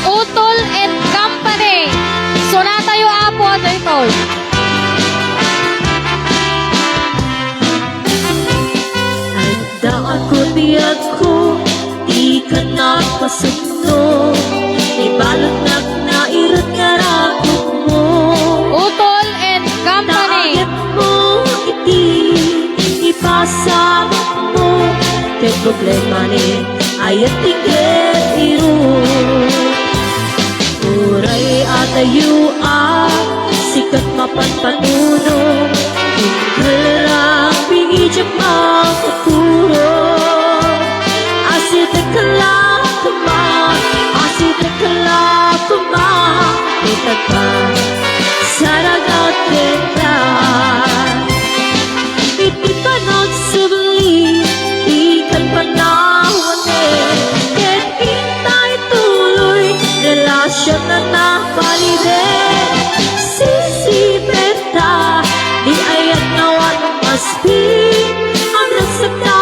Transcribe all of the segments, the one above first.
Utol and Company. So natayo apo ato ito. Da ako tiyag ko, di ka napasundo. Ibalot na irot nga rakot mo. Utol and Company. Naagit mo iti, ipasabot mo. Kaya problema ni ayat tigil iro. Uray atayo sikat mapanpanuno. Ingkalarang pingijak makapuro. Asit kalakuma, asit kalakuma. Itag pa, saragat kita. Iti panag subli, di kan panahon ket intay tuloy, relasyon na napalide. Sisipeta, di ayat nawan maspi. Ang rasaka,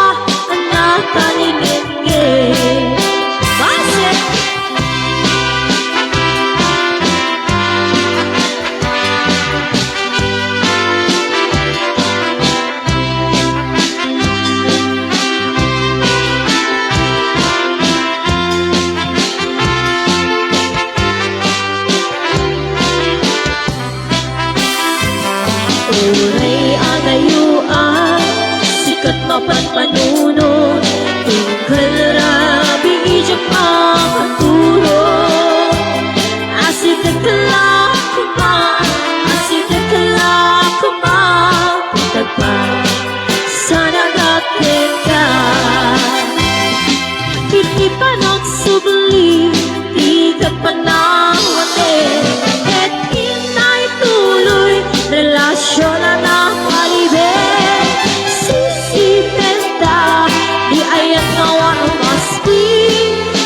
ang nakalingin. Base! Uray atayuan, sikat mapanpanuno. Tungkal rabi ijak makaturo. Asit kalakuma, asit kalakuma. Tagpa, sana gatin ka. Iti panag subli, di ka panahon et inay tuloy, relasyon na nakalibig. Sisipenta, di ayat nawa umaspi.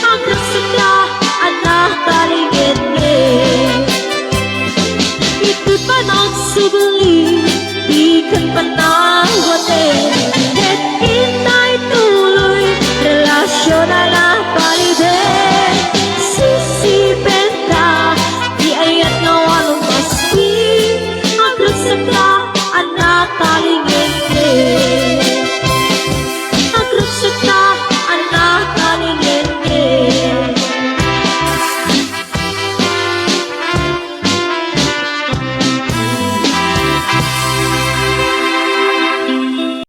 Ang rasakla, ang nakaligid. Ito'y panagsubli, di kan panahon et inay tuloy, relasyon na